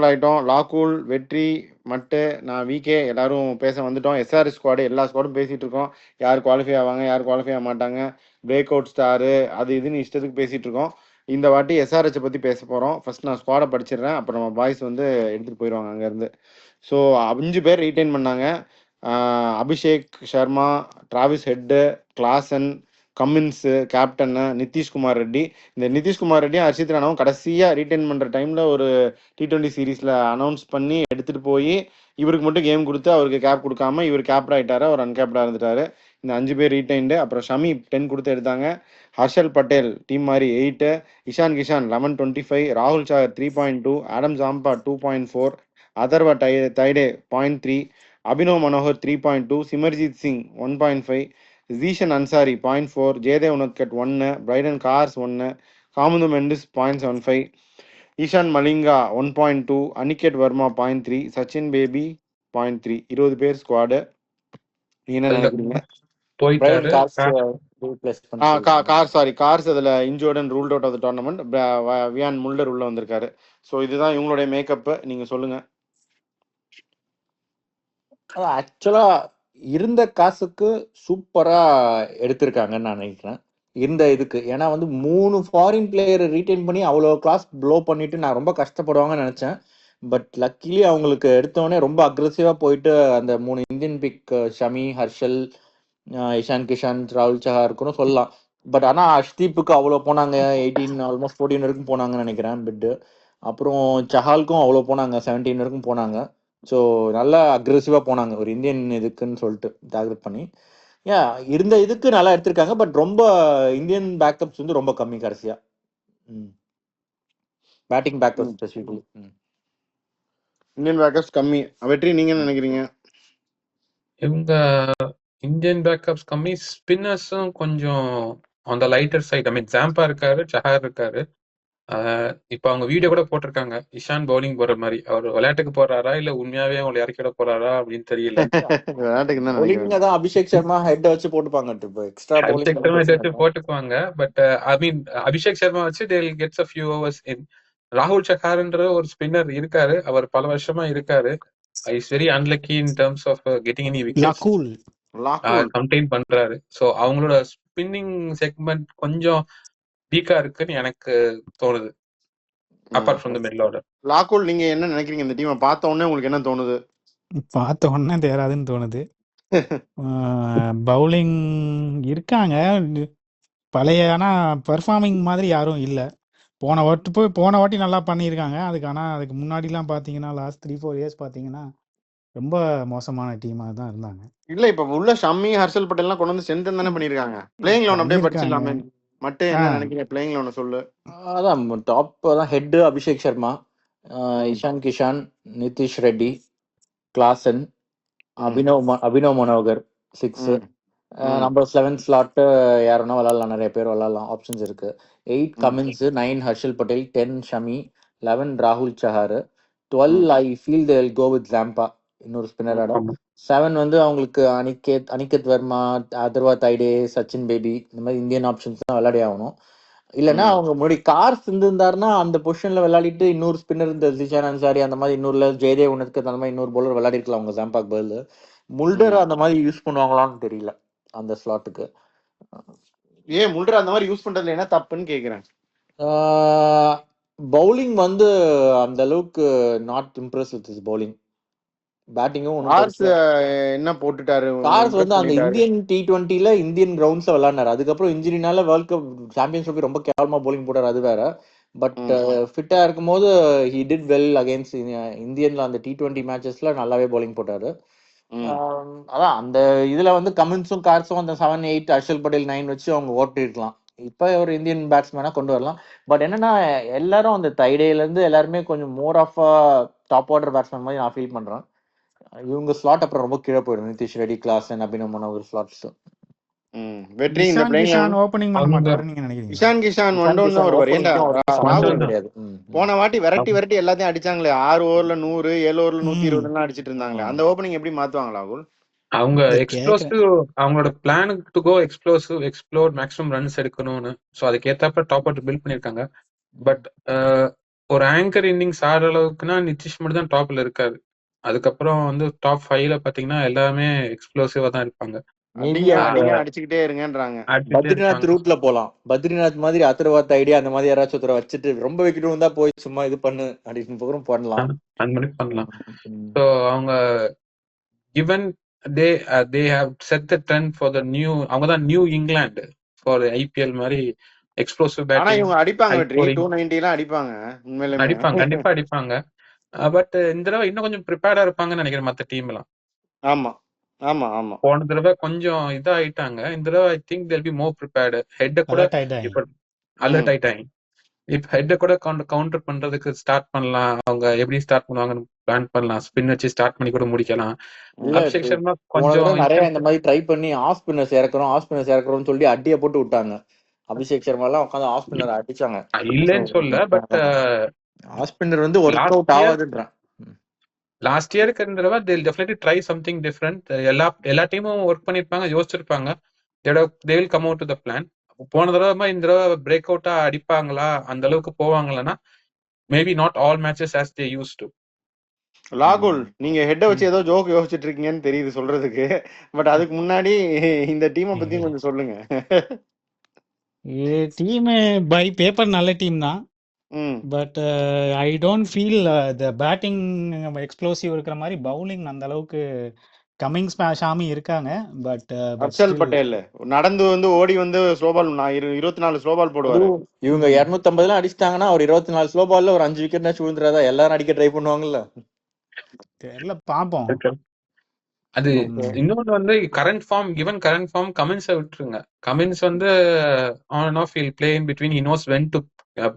Settle ஆயிட்டோம். லாக்கூல், வெற்றி, மட்டு, நான் விகே எல்லாரும் பேச வந்துட்டோம். எஸ்ஆர்எஸ் ஸ்குவாடு எல்லா ஸ்குவாடும் பேசிட்டு இருக்கோம். யார் குவாலிஃபை ஆவாங்க, யார் குவாலிஃபை ஆக மாட்டாங்க, பிரேக் அவுட் ஸ்டாரு அது இதுன்னு இஷ்டத்துக்கு பேசிட்டு இருக்கோம். இந்த வாட்டி எஸ்ஆர்ஹெச்சை பற்றி பேச போகிறோம். ஃபர்ஸ்ட் நான் ஸ்குவாடை படிச்சிடுறேன், அப்புறம் நம்ம பாய்ஸ் வந்து எடுத்துகிட்டு போயிடுவாங்க அங்கேருந்து. ஸோ 5 பேர் ரீட்டைன் பண்ணாங்க. Abhishek Sharma, Travis Head, Klaasen, Cummins, கேப்டன்னு, நிதிஷ்குமார் ரெட்டி. இந்த நிதிஷ்குமார் ரெட்டியும் ஹர்ஷித் ராணாவும் கடைசியாக ரீட்டைன் பண்ணுற டைமில் ஒரு T20 சீரீஸில் அனௌன்ஸ் பண்ணி எடுத்துகிட்டு போய் இவருக்கு மட்டும் கேம் கொடுத்து அவருக்கு கேப் கொடுக்காம இவர் கேப்டா ஆயிட்டாரு, அவர் அன்கேப்டா இருந்துட்டாரு. இந்த 5 பேர் ரீட்டைன்டு. அப்புறம் ஷமி 10 கொடுத்து எடுத்தாங்க. ஹர்ஷல் பட்டேல் டீம் மாதிரி 8, இஷான் கிஷான் 11.25, ராகுல் Chahar 3.2, Adam Zampa 2.4, Atharva Taide 0.3, Abhinav Manohar 3.2, Simarjeet Singh 1.5, Zeeshan Ansari 0.4, Jaydev Unadkat 1, Brydon Carse 1, Kamindu Mendis 0.75, Eshan Malinga 1.2, Aniket Verma 0.3, Sachin Baby 0.3. 20 பேர் ஸ்குவாடு. என்ன நினைக்கிறீங்க? போயிட்டாரு கார்ஸ் அதுல injured and ruled out of the tournament. Wiaan Mulder உள்ள வந்திருக்காரு. ஸோ இதுதான் இவங்களுடைய மேக்கப். நீங்க சொல்லுங்க. ஆக்சுவலா இருந்த காசுக்கு சூப்பரா எடுத்திருக்காங்கன்னு நான் நினைக்கிறேன். இருந்த இதுக்கு ஏன்னா வந்து 3 ஃபாரின் பிளேயரை ரீட்டைன் பண்ணி அவ்வளோ கிளாஸ் ப்ளோ பண்ணிட்டு நான் ரொம்ப கஷ்டப்படுவாங்கன்னு நினைச்சேன். பட் லக்கிலி அவங்களுக்கு எடுத்தோடனே ரொம்ப அக்ரெசிவா போயிட்டு அந்த 3 இந்தியன் பிக் ஷமி, ஹர்ஷல், இஷான் கிஷான், ராகுல் சஹாருக்குன்னு சொல்லலாம். பட் ஆனால் அஷ்தீப்புக்கு அவ்வளோ போனாங்க, 18 ஆல்மோஸ்ட் 14 வரைக்கும் போனாங்கன்னு நினைக்கிறேன் பிட்டு. அப்புறம் சஹாலுக்கும் அவ்வளோ போனாங்க, 17 வரைக்கும் போனாங்க. ஸோ நல்லா அக்ரெசிவாக போனாங்க ஒரு இந்தியன் இதுக்குன்னு சொல்லிட்டு டார்கெட் பண்ணி. ஏன் இருந்த இதுக்கு நல்லா எடுத்திருக்காங்க. பட் ரொம்ப இந்தியன் பேக்கப்ஸ் வந்து ரொம்ப கம்மி கடைசியா. Batting backup specifically Indian backups கம்மி. வெற்றி நீங்க என்ன நினைக்கிறீங்க? இவங்க இந்தியன் பேக்கப்ஸ் கம்மி, ஸ்பின்னர்ஸும் கொஞ்சம் அந்த லைட்டர் சைட். ஐ மீன் ஜாம்பா இருக்காரு, சஹார் இருக்காரு. இப்ப அவங்க வீடியோ கூட போட்டிருக்காங்க, இஷான் பவுலிங் போடுற மாதிரி. அவர் விளையாட்டுக்கு போறாரா இல்ல உண்மையாவே அவங்களை இறக்கி விட போறாரா அப்படின்னு தெரியல. அபிஷேக் சர்மா ஹெட் வச்சு போட்டுப்பாங்க, எக்ஸ்ட்ரா வச்சு போட்டுக்குவாங்க. பட் ஐ மீன் அபிஷேக் சர்மா வச்சு they will get a few overs in. ராகுல் சஹார்ன்ற ஒரு ஸ்பின்னர் இருக்காரு, அவர் பல வருஷமா இருக்காரு. Is very unlucky in terms of getting any wickets. Contain பண்றாரு. சோ அவங்களோட ஸ்பின்னிங் செக்மெண்ட் கொஞ்சம் வீக்கா இருக்குன்னு எனக்கு தோணுது. Apart from the middle order. லாக்கூல் நீங்க என்ன நினைக்கிறீங்க? இந்த டீமை பார்த்த உடனே உங்களுக்கு என்ன தோணுது? பார்த்த உடனே தேராதுன்னு தோணுது. பவுலிங் இருக்காங்க பழைய, ஆனால் பெர்ஃபார்மிங் மாதிரி யாரும் இல்லை. போன வாட்டி நல்லா பண்ணியிருக்காங்க. அதுக்கு முன்னாடிலாம் பார்த்தீங்கன்னா லாஸ்ட் 3-4 இயர்ஸ் பார்த்தீங்கன்னா ரொம்ப மோசமான டீமாக தான் இருந்தாங்க. இல்ல இப்ப உள்ள ஷம்மி, ஹர்ஷல் பட்டேல்லாம் கொண்டு வந்து ஸ்ட்ரென்தன் தானே பண்ணிருக்காங்க. பிளேயிங் லெவன் அப்படியே படிச்சிடலாமே. மட்டும் என்ன நினைக்கிறீங்க பிளேயிங் லெவன் சொல்லு? அதான் டாப் தான் head Abhishek Sharma, Ishan Kishan, Nitish Reddy, Klaasen, Abhinav Manohar 6. Number 11 slot யாருன்னா விளாடலாம், நிறைய பேர் விளாடலாம், ஆப்ஷன்ஸ் இருக்கு. 8 கமின்ஸ், 9 ஹர்ஷல் பட்டேல், 10 ஷமி, 11 ராகுல் Chahar, 12 I feel they will go with Zampa, இன்னொரு ஸ்பின்னர் ஆடும். 7 வந்து அவங்களுக்கு அனிகேத் வர்மா, அதர்வா தைடே, சச்சின் பேபி, இந்த மாதிரி இந்தியன் ஆப்ஷன்ஸ் தான் விளையாடி ஆகணும். இல்லைன்னா அவங்க முன்னாடி கார்ஸ் இருந்திருந்தாருன்னா அந்த பொசிஷன்ல விளையாடிட்டு இன்னொரு ஸ்பின்னர் இந்த ஜிஷான் அன்சாரி அந்த மாதிரி இன்னொருல ஜெயதேவ் உனக்கு அந்த மாதிரி இன்னொரு பவுலர் விளையாடி இருக்கலாம் அவங்க ஜாம்பாக் பதில். முல்டர் அந்த மாதிரி யூஸ் பண்ணுவாங்களான்னு தெரியல அந்த ஸ்லாட்டுக்கு. ஏன் முல்டர் அந்த மாதிரி யூஸ் பண்றதுல என்ன தப்புன்னு கேக்குறேன். பவுலிங் வந்து அந்த அளவுக்கு not impress with his bowling. பேட்டிங்கும் என்ன போட்டுட்டாரு. கார்ஸ் வந்து அந்த இந்தியன் T20ல இந்தியன் கிரவுண்ட்ஸ்ல விளையாடினாரு. அதுக்கப்புறம் இன்ஜுரினால வேர்ல்ட் கப் சாம்பியன்ஸ் ட்ரோஃபி ரொம்ப கேவலமா பவுலிங் போட்டாரு, அது வேற. பட் ஃபிட்டா இருக்கும் போது ஹி டிட் வெல் அகைன்ஸ்ட் இந்தியன்ல அந்த T20 மேட்சஸ்ல நல்லாவே பவுலிங் போட்டாரு. அதான் அந்த இதுல வந்து கமின்ஸும் கார்ஸும் அந்த 7, 8, ஹர்ஷல் பட்டேல் 9 வச்சு அவங்க ஓட்டி இருக்கலாம். இப்ப ஒரு இந்தியன் பேட்ஸ்மேனா கொண்டு வரலாம். பட் என்னன்னா எல்லாரும் அந்த தைடேல இருந்து எல்லாருமே கொஞ்சம் more of top order batsman மாதிரி நான் ஃபீல் பண்றேன். இவங்க ஸ்லாட் அப்புறம் ரொம்ப கீழே போயிடும். Nitish Reddy, Klaasen, Abhinav Manohar slots. வெற்றி இந்த பிளேயிங் ஓபனிங் பண்ண மாட்டாரு நீங்க நினைக்கிறீங்க? இஷான் கிஷான் வருவார். போன வாட்டி விரட்டி எல்லாத்தையும் அடிச்சாங்களே, 6 ஓவர்ல 100, 7 ஓவர்ல 120 எல்லாம் அடிச்சிட்டு இருந்தாங்க. அந்த ஓபனிங் எப்படி மாத்துவாங்களா ராகுல்? அவங்க எக்ஸ்ப்ளோசிவ், அவங்களோட plan to go explosive, explore, maximum runs எடுக்கணும்னு. சோ அதுக்கு ஏத்தாப்ப டாப் ஆர்டர் பில்ட் பண்ணிருக்காங்க. பட் ஒரு ஆங்கர் இன்னிங்ஸ் ஆடுற அளவுக்குன்னா நிதிஷ் மட்டும் தான் டாப்ல இருக்காரு. அதுக்கப்புறம் வந்து டாப் 5ல பாத்தீங்கன்னா எல்லாமே எக்ஸ்ப்ளோசிவா தான் இருப்பாங்க. மேபி அடிங்க அவங்க அடிங்க அடிச்சுக்கிட்டே இருங்கன்றாங்க. அடிச்சுட்டே பத்ரிநாத் இருப்பாங்க. ரூட்ல போலாம். பத்ரிநாத் மாதிரி அத்தர்வாத் ஐடியா அந்த மாதிரி யாராச்சும் ஒருத்தரை வச்சுட்டு ரொம்ப விக்கெட் வந்தா போய் சும்மா இது பண்ணு அப்படின்னு போகிறோம் பண்ணலாம். அந்த மாதிரி பண்ணலாம். ம். ஸோ அவங்க given they have set the trend for the new, அவங்க தான் நியூ இங்கிலாந்து ஃபார் ஐபிஎல் மாதிரி எக்ஸ்ப்ளோசிவ் ஆனா பேட்டிங், இவங்க அடிப்பாங்க ஹை வெற்றி, ஸ்கோரிங் 290 எல்லாம் அடிப்பாங்க உண்மையிலுமே. அடிப்பாங்க, கண்டிப்பா அடிப்பாங்க. பட் இந்த தடவை இன்னும் கொஞ்சம் ப்ரிப்பேர்டா இருப்பாங்கன்னு நினைக்கிறேன் மற்ற டீம் எல்லாம். ஆமா ஆமா ஆமா. போன தடவை கொஞ்சம் இதாயிட்டாங்க, இந்த தடவை I think they'll be more prepared. ஹெட்டை கூட அலர்ட் ஆயிட்டாங்க. இப்ப அலர்ட் ஆயிட்டாங்க. இப்ப ஹெட்டை கூட கவுண்டர் பண்றதுக்கு ஸ்டார்ட் பண்ணலாம். அவங்க எப்படி ஸ்டார்ட் பண்ணுவாங்கன்னு பிளான் பண்ணலாம். ஸ்பின் வச்சு ஸ்டார்ட் பண்ணி கூட முடிக்கலாம். இல்ல அபிஷேக் சர்மா போன கொஞ்சம் தடவை நிறைய இந்த மாதிரி ட்ரை பண்ணி ஆஃப் ஸ்பின்னர்ஸ் இறக்குறோம்னு சொல்லி அடியை போட்டு விட்டாங்க. அபிஷேக் சர்மா எல்லாம் உட்காந்து ஆஃப் ஸ்பின்னர் அடிச்சாங்க. இல்லைன்னு சொல்ல, பட் ஆஃப் ஸ்பின்னர் வந்து ஒர்க் அவுட் ஆகாதுன்றான். லாஸ்ட் இயருக்கு இந்த தடவை they'll definitely try something different. எல்லா டீமும் ஒர்க் பண்ணிருப்பாங்க, யோசிச்சிருப்பாங்க. they will come out to the plan. போன தடவை இந்த தடவை பிரேக் அவுட்டா அடிப்பாங்களா, அந்த அளவுக்கு போவாங்களான்னா maybe not all matches as they used to. லாகுல், நீங்க ஹெட்டை வச்சு ஏதோ ஜோக் யோசிச்சுட்டு இருக்கீங்கன்னு தெரியுது சொல்றதுக்கு. பட் அதுக்கு முன்னாடி இந்த டீமை பத்தி கொஞ்சம் சொல்லுங்க. டீம் பை பேப்பர் நல்ல டீம் தான். ம் but I don't feel the batting explosive இருக்கிற மாதிரி பவுலிங் அந்த அளவுக்கு கமிங்ஸ் ஷாமி இருக்காங்க. பட் ஹர்ஷல் பட்டேல் நடந்து வந்து ஓடி வந்து ஸ்லோபால் 24 ஸ்லோபால் போடுவாரு. இவங்க 250 அடிச்சிட்டாங்கன்னா ஒரு 24 ஸ்லோ பால்ல ஒரு 5 விக்கெட் விழுந்துறாதா? எல்லாரும் அடிக்க ட்ரை பண்ணுவாங்கல்ல. தெரியல, பாப்போம். அது இன்னொன்று வந்து கரண்ட் ஃபார்ம் கமின்ஸை விட்டுருங்க. கமின்ஸ் வந்து on and off he'll play in between, he knows when to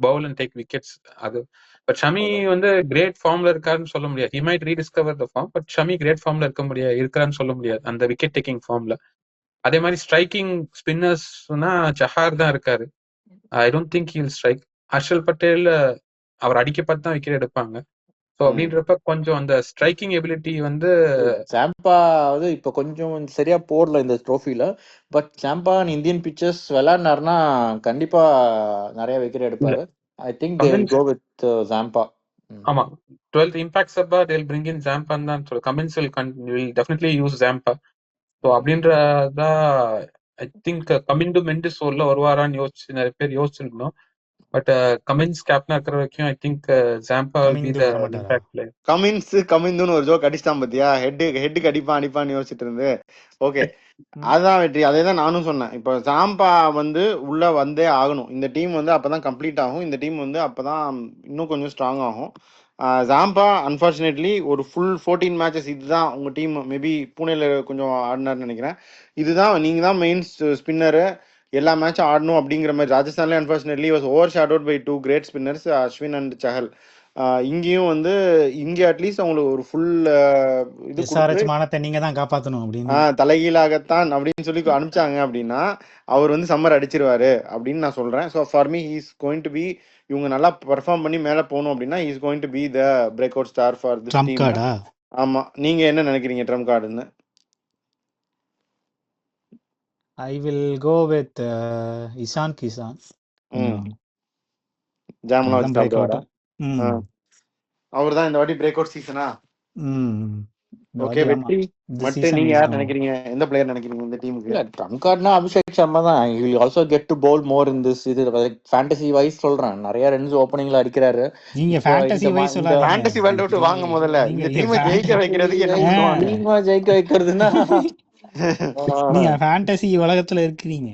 bowl and take wickets. அது பட் ஷமி வந்து கிரேட் ஃபார்ம்ல இருக்காருன்னு சொல்ல முடியாது. He might rediscover the form, but Shami great ஃபார்ம்ல இருக்காருன்னு சொல்ல முடியாது அந்த விக்கெட் டேக்கிங் ஃபார்ம்ல. அதே மாதிரி ஸ்ட்ரைக்கிங் ஸ்பின்னர்ஸ்னா சஹார் தான் இருக்காரு. I don't think he'll strike. Harshal Patel அவர் அடிக்க பார்த்து தான் விக்கெட் எடுப்பாங்க. ஸோ அப்படின்றப்ப கொஞ்சம் அந்த ஸ்ட்ரைக்கிங் எபிலிட்டி வந்து சாம்பா வந்து இப்ப கொஞ்சம் சரியா போடல இந்த ட்ரோஃபில. பட் சாம்பா இந்தியன் பிச்சர்ஸ் விளையாடினாருன்னா கண்டிப்பா நிறைய விக்கெட் எடுப்பாரு. I think they will go with Zampa. ஆமா, 12th இம்பாக்ட் சப்பா they'll bring in Zampa தான் சொல்ல. Cummins will definitely use Zampa. So அப்படின்றதா ஐ திங்க் கமிண்டு மெண்டிஸ் உள்ள வருவாரான்னு நிறைய பேர் யோசிச்சிருந்தோம். பட் கமின்ஸ் கேப்டனா இருக்கிற வரைக்கும் I think Zampa will be the impact player. கமிந்துன்னு ஒரு ஜோக் அடிச்சிட்டான் பாத்தியா? ஹெட்டுக்கு அடிப்பான்னு யோசிச்சுட்டு இருந்து. ஓகே, அதுதான் வெற்றி. அதே தான் நானும் சொன்னேன். இப்போ சாம்பா வந்து உள்ள வந்தே ஆகணும். இந்த டீம் வந்து அப்பதான் கம்ப்ளீட் ஆகும். இந்த டீம் வந்து அப்பதான் இன்னும் கொஞ்சம் ஸ்ட்ராங் ஆகும். ஜாம்பா அன்பார்ச்சுனேட்லி ஒரு ஃபுல் 14 மேட்சஸ் இதுதான் உங்க டீம். மேபி பூனேல கொஞ்சம் ஆடினார்னு நினைக்கிறேன். இதுதான் நீங்க தான் மெயின் ஸ்பின்னரு, எல்லா மேட்சும் ஆடணும் அப்படிங்கிற மாதிரி. ராஜஸ்தான்ல unfortunately was overshadowed by 2 great spinners, Ashwin and Chahal. இங்கேயும் வந்து இங்கே அட்லீஸ்ட் அவங்களுக்கு ஒரு ஃபுல் இது மானத்தை நீங்க தான் காப்பாற்றணும் அப்படின்னு தலைகீழாகத்தான் அப்படின்னு சொல்லி அனுப்பிச்சாங்க. அப்படின்னா அவர் வந்து சம்மர் அடிச்சிருவாரு அப்படின்னு நான் சொல்றேன். So for me he's going to be, இவங்க நல்லா பெர்ஃபார்ம் பண்ணி மேல போகணும் அப்படின்னா is going to be the breakout star for this team. ஆமா, நீங்க என்ன நினைக்கிறீங்க ட்ரம் கார்டுன்னு? I will go with Ishan Kishan. ஜாமலா வச்சு சாப்பிடுவாரா? அவர் தான் இந்த வாட்டி பிரேக் அவுட் சீசனா? ஓகே, வெற்றி மட்டும் நீங்க யார் நினைக்கிறீங்க? எந்த பிளேயர் நினைக்கிறீங்க இந்த டீமுக்கு? இல்ல ட்ரம் கார்ட்னா அபிஷேக் சர்மா தான். he will also get to bowl more in this. இது ஃபேண்டசி வைஸ் சொல்றேன், நிறைய ரன்ஸ் ஓப்பனிங்ல அடிக்கிறாரு. நீங்க ஃபேண்டசி வைஸ் சொல்லாதீங்க, ஃபேண்டசி வேர்ல்ட் விட்டு வாங்க முதல்ல. இந்த டீமை ஜெயிக்க வைக்கிறதுக்கு என்ன பண்ணுவாங்க? டீமை ஜெயிக்க வைக்கிறதுனா நீங்க ஃபேண்டசி உலகத்துல இருக்கீங்க.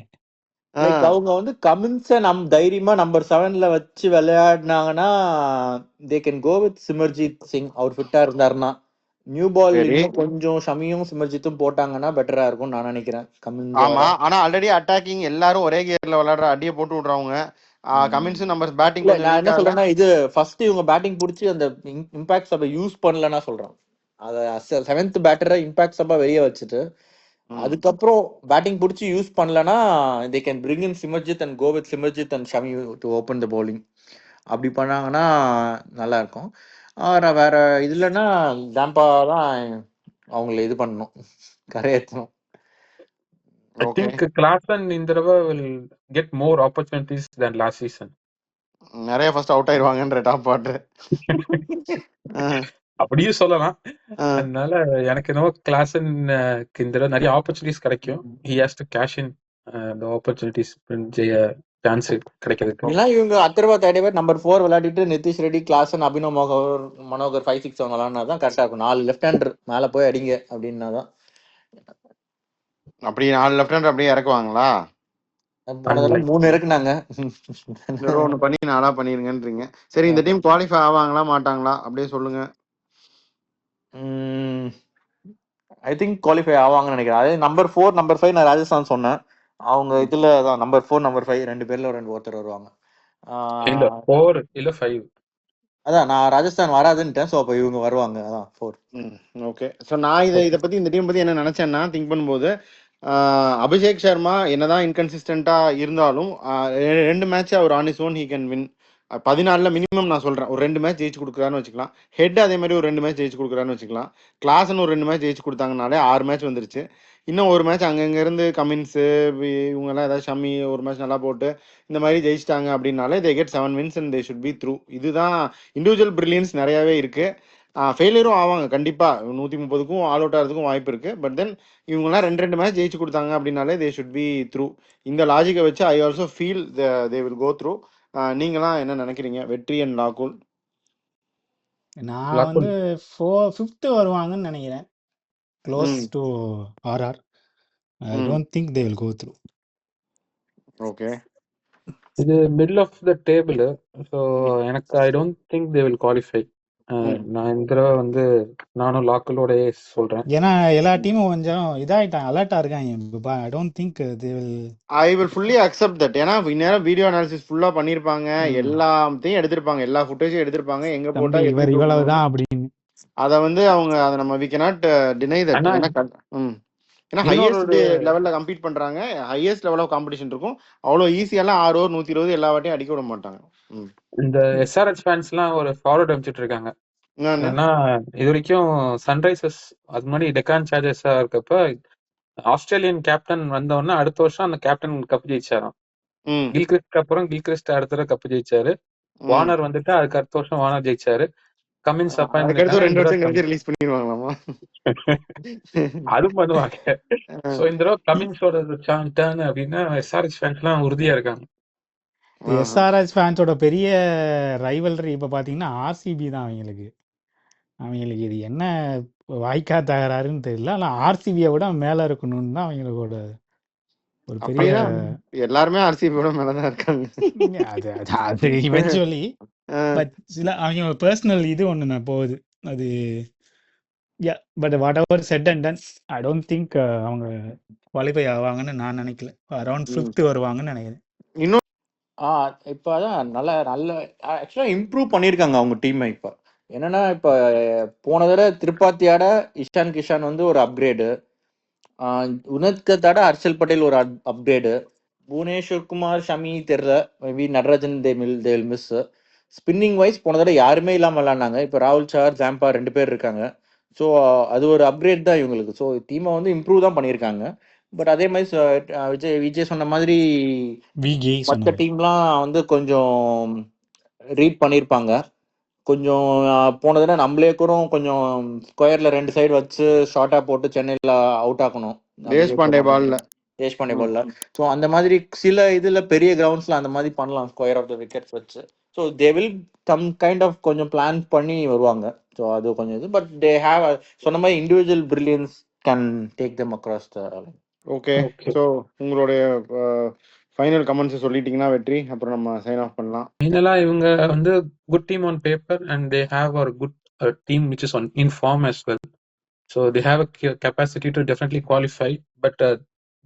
அவங்க வந்து கமின்ஸ தைரியமா நம்பர் 7ல வச்சு விளையாடினாங்கன்னா they can go with Simarjeet Singh. அவர் ஃபிட்டா இருந்தாருன்னா. நியூ பால் கொஞ்சம் ஷமியும் சிமர்ஜித்தும் போட்டாங்கன்னா பெட்டரா இருக்கும் நான் நினைக்கிறேன். ஆமா, ஆனா ஆல்ரெடி அட்டாக்கிங் எல்லாரும் ஒரே கியர்ல விளையாடுற அடியை போட்டு விடுறவங்க. கமின்ஸ் நம்பர் பேட்டிங் நான் என்ன சொல்றேன்னா, இது ஃபர்ஸ்ட் இவங்க பேட்டிங் புடிச்சு அந்த இம்பாக்ட் சபை யூஸ் பண்ணலன்னா சொல்றேன். அத 7th பேட்டரை இம்பாக்ட் சபா வெளியே வச்சுட்டு அதுக்கப்புறம் பேட்டிங் புடிச்சு யூஸ் பண்ணலன்னா they can bring in Simarjeet and go with Simarjeet and Shami to open the bowling. அப்படி பண்ணாங்கன்னா நல்லா இருக்கும். வேற இதுலன்னா ஜாம்பா தான் அவங்கள இது பண்ணணும், கரையேற்றணும். I think Klaasen in the will get more opportunities than last season. நிறைய ஃபர்ஸ்ட் அவுட் ஆயிருவாங்கன்ற டாப் ஆர்டர். அப்படியும் சொல்லலாம். அதனால எனக்கு என்னவோ கிளாசனுக்கு இந்த தடவை நிறைய ஆப்பர்ச்சுனிட்டிஸ் கிடைக்கும். He has to cash in the opportunities chance கிடைக்கிறதுக்கு. இல்ல இவங்க அத்தர்வா தேடிவர் நம்பர் 4 விளையாடிட்டு நிதிஷ் ரெட்டி, கிளாசன், அபினவ் மனோகர் 5-6 விளையாடினாதான் கரெக்டா இருக்கும். 4 லெஃப்ட் ஹேண்டர் மேல போய் அடிங்க அப்படின்னாதான். அப்படி 4 லெஃப்ட் ஹேண்டர் அப்படியே இறக்குவாங்களா? போன தடவை 3 இருக்குனாங்க. ஒண்ணு பண்ணி 4 பண்ணிருங்கன்றீங்க. சரி, இந்த டீம் குவாலிஃபை ஆவாங்களா மாட்டாங்களா அப்படியே சொல்லுங்க. ஐ திங்க் குவாலிஃபை ஆவாங்கன்னு நினைக்கிறேன். அதே நம்பர் 4 நம்பர் 5 நான் ராஜஸ்தான் சொன்னேன். அவங்க இதுல தான் நம்பர் 4 நம்பர் 5 ரெண்டு பேர்ல ஒருத்தர் வருவாங்க. இல்ல 4 இல்ல 5. அதான் நான் ராஜஸ்தான் வராதுன்னுட்டேன். ஸோ அப்போ இவங்க வருவாங்க. அதான் 4. ஓகே. ஸோ நான் இதை பத்தி இந்த டீம் பத்தி என்ன நினைச்சேன்னா, திங்க் பண்ணும்போது அபிஷேக் சர்மா என்னதான் இன்கன்சிஸ்டண்டா இருந்தாலும் 2 மேட்ச் அவர் on his own he can win. 14ல மினிமம் நான் சொல்றேன், ஒரு 2 மேட்ச் ஜெயிச்சு கொடுக்குறான்னு வச்சுக்கலாம். ஹெட் அதே மாதிரி ஒரு 2 மேட்ச் ஜெயிச்சு கொடுக்குறான்னு வச்சுக்கலாம். கிளாஸ்னு ஒரு 2 மேட்ச் ஜெயிச்சு கொடுத்தாங்கனாலே 6 மேட்ச் வந்துருச்சு. இன்னும் ஒரு மேட்ச் அங்கங்க இருந்து கமின்ஸு இவங்கெல்லாம் ஏதாவது ஷம்மி ஒரு மேட்ச் நல்லா போட்டு இந்த மாதிரி ஜெயிச்சிட்டாங்க அப்படின்னாலே they get 7 wins and they should be through. இதுதான் இண்டிவிஜுவல் பிரில்லியன்ஸ் நிறையாவே இருக்கு. ஃபெயிலியரும் ஆவாங்க கண்டிப்பா. 130க்கும் ஆல் அவுட் ஆகிறதுக்கும் வாய்ப்பு இருக்கு. பட் தென் இவங்கெல்லாம் 2 மேட்ச் ஜெயிச்சு கொடுத்தாங்க அப்படின்னாலே தே ஷுட் பி த்ரூ. இந்த லாஜிக்கை வச்சு I also feel they will go through. நீங்களாம் என்ன நினைக்கிறீங்க? வெற்றி அண்ட் லாகுல். நான் வந்து 5th வருவாங்கன்னு நினைக்கிறேன். Close to RR. I don't think they will go through. Okay. இது middle of the table. So எனக்கு I don't think they will qualify. நான் இந்த தடவை வந்து நானும் லாக்கலோட சொல்றேன். ஏன்னா எல்லா டீமும் கொஞ்சம் இதாயிட்டாங்க, அலர்ட்டா இருக்காங்க. ஐ don't think they will. I will fully accept that. ஏன்னா இந்நேரம் வீடியோ அனாலிசிஸ் ஃபுல்லா பண்ணிருப்பாங்க, எல்லாத்தையும் எடுத்திருப்பாங்க, எல்லா ஃபுட்டேஜும் எடுத்திருப்பாங்க, எங்க போட்டா இவர் இவ்வளவுதான் அப்படின்னு. அதை வந்து அவங்க அதை நம்ம வி கேனாட் டினை தட். ஏன்னா ஹையஸ்ட் லெவல்ல கம்பீட் பண்றாங்க, ஹையஸ்ட் லெவல் ஆஃப் காம்படிஷன் இருக்கும். அவ்வளவு ஈஸியெல்லாம் 6 ஓவர் 120 எல்லா வாட்டியும் அடிக்க விட மாட்டாங்க. இந்த எஸ்ஆர்எச் ஃபேன்ஸ் எல்லாம் ஒரு ஃபார்வர்ட் அனுப்பிச்சிட்டு இருக்காங்க. ஏன்னா இது வரைக்கும் சன்ரைசர்ஸ் அது மாதிரி டெக்கான் சார்ஜர்ஸா இருக்கப்ப ஆஸ்திரேலியன் கேப்டன் வந்தவொடனே அடுத்த வருஷம் அந்த கேப்டன் கப் ஜெயிச்சாராம். கில்கிறிஸ்ட்க்கு அப்புறம் கில்கிறிஸ்ட் அடுத்த கப் ஜெயிச்சாரு. வார்னர் வந்துட்டு அதுக்கு அடுத்த வருஷம் வார்னர் ஜெயிச்சாரு. கமின்ஸ் ரிலீஸ் பண்ணிடுவாங்களாமா? அது பண்ணுவாங்க. சோ இந்த தடவை கமின்ஸோட டர்ன் அப்படின்னா எஸ்ஆர்எச் ஃபேன்ஸ் எல்லாம் உறுதியா இருக்காங்க. எஸ்ஆர்எச் ஃபேன்ஸோட பெரிய ரைவல்ரி இப்ப பாத்தீங்கன்னா ஆர்சிபி தான். அவங்களுக்கு இது என்ன வாய்க்கா தகராறுன்னு தெரியல. ஆனா ஆர்சிபியை விட மேல இருக்கணும்னு தான் அவங்களோட ஒரு பெரிய. எல்லாருமே ஆர்சிபியோட மேலதான் இருக்காங்க. அது இவென்ச்சுவலி பட் சில அவங்க பர்சனல் இது ஒண்ணு போகுது அது. But what ever said and ton, I don't think அவங்க குவாலிஃபை ஆவாங்கன்னு நான் நினைக்கல. அரௌண்ட் 5th வருவாங்கன்னு நினைக்கிறேன். இன்னும் இப்போ அதான் நல்ல ஆக்சுவலாக இம்ப்ரூவ் பண்ணியிருக்காங்க அவங்க டீமை. இப்போ என்னன்னா, இப்போ போன தடவை திருப்பாத்தியாட இஷான் கிஷான் வந்து ஒரு அப்கிரேடு, உனத்கத்தாட ஹர்ஷல் பட்டேல் ஒரு அப்கிரேடு, புவனேஸ்வர் குமார் ஷமி தெரியல, maybe Natarajan they will miss. Spinning wise போன தடவை யாருமே இல்லாமல் விளாண்டாங்க. இப்போ ராகுல் சார், ஜாம்பா 2 பேர் இருக்காங்க. ஸோ அது ஒரு அப்கிரேட் தான் இவங்களுக்கு. ஸோ டீமை வந்து இம்ப்ரூவ் தான் பண்ணியிருக்காங்க. பட் அதே மாதிரி விஜய் சொன்ன மாதிரி மற்ற டீம்லாம் வந்து கொஞ்சம் ரீட் பண்ணியிருப்பாங்க. கொஞ்சம் போன தடவை நம்மளே கூட கொஞ்சம் ஸ்கொயர்ல 2 சைடு வச்சு ஷார்ட்டா போட்டு சென்னையில் அவுட் ஆக்கணும் தேஷ்பாண்டே பால்ல. ஸோ அந்த மாதிரி சில இதுல பெரிய கிரவுண்ட்ஸ்ல அந்த மாதிரி பண்ணலாம், ஸ்கொயர் ஆஃப் த விக்கெட்ஸ் வச்சு. So they will some kind of கொஞ்சம் பிளான் பண்ணி வருவாங்க. ஸோ அது கொஞ்சம் இது. பட் தே ஹேவ் சொன்ன மாதிரி individual brilliance can take them across the. Okay. So உங்களுடைய ஃபைனல் கமெண்ட்ஸ் சொல்லிட்டீங்கன்னா வெற்றி, அப்புறம் நம்ம சைன் ஆஃப் பண்ணலாம். ஃபைனலா இவங்க வந்து good team on paper and they have a good team which is on in form as well. So they have a capacity to definitely qualify, but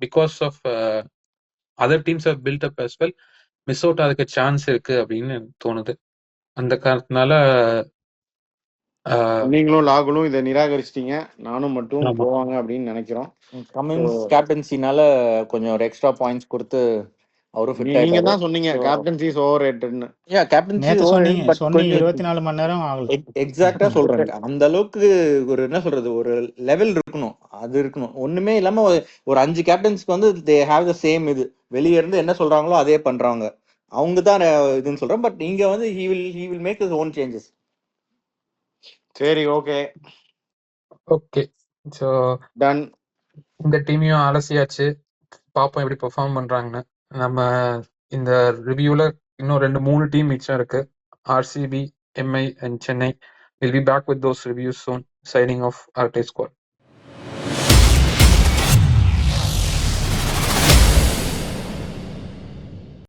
because of other teams have built up as well, miss out அதுக்கு chance இருக்கு அப்படின்னு தோணுது. அந்த காரணத்தினால நீங்களும் லாகுலும் இதை நிராகரிச்சிட்டீங்க, நானும் மட்டும் போவாங்க அப்படின்னு நினைக்கிறோம். கமின்ஸ் கேப்டன்சினால கொஞ்சம் ஒரு எக்ஸ்ட்ரா பாயிண்ட்ஸ் கொடுத்து அவரும் ஃபிட் ஆயிட்டாரு. நீங்க தான் சொன்னீங்க கேப்டன்சி இஸ் ஓவர்ரேட்டட்னு. கேப்டன்சி சொன்னீங்க 24 மணி நேரம் ஆகல. எக்ஸாக்ட்டா சொல்றேன். அந்த அளவுக்கு ஒரு என்ன சொல்றது, ஒரு லெவல் இருக்கணும், அது இருக்கணும். ஒண்ணுமே இல்லாம ஒரு 5 கேப்டன்ஸ்க்கு வந்து தே ஹேவ் த சேம் இது. வெளியே இருந்து என்ன சொல்றாங்களோ அதே பண்றாங்க. அவங்க தான் இதுன்னு சொல்றேன். பட் இங்க வந்து he will make his own changes. சரி, ஓகே, ஓகே. So done. இந்த டீமையும் அலசியாச்சு. பார்ப்போம் எப்படி பெர்ஃபார்ம் பண்றாங்கன்னு. நம்ம இந்த ரிவ்யூல இன்னும் 2-3 டீம் மிச்சம் இருக்கு. RCB, MI and Chennai. We'll be back with those reviews soon. Signing off, RT Squad.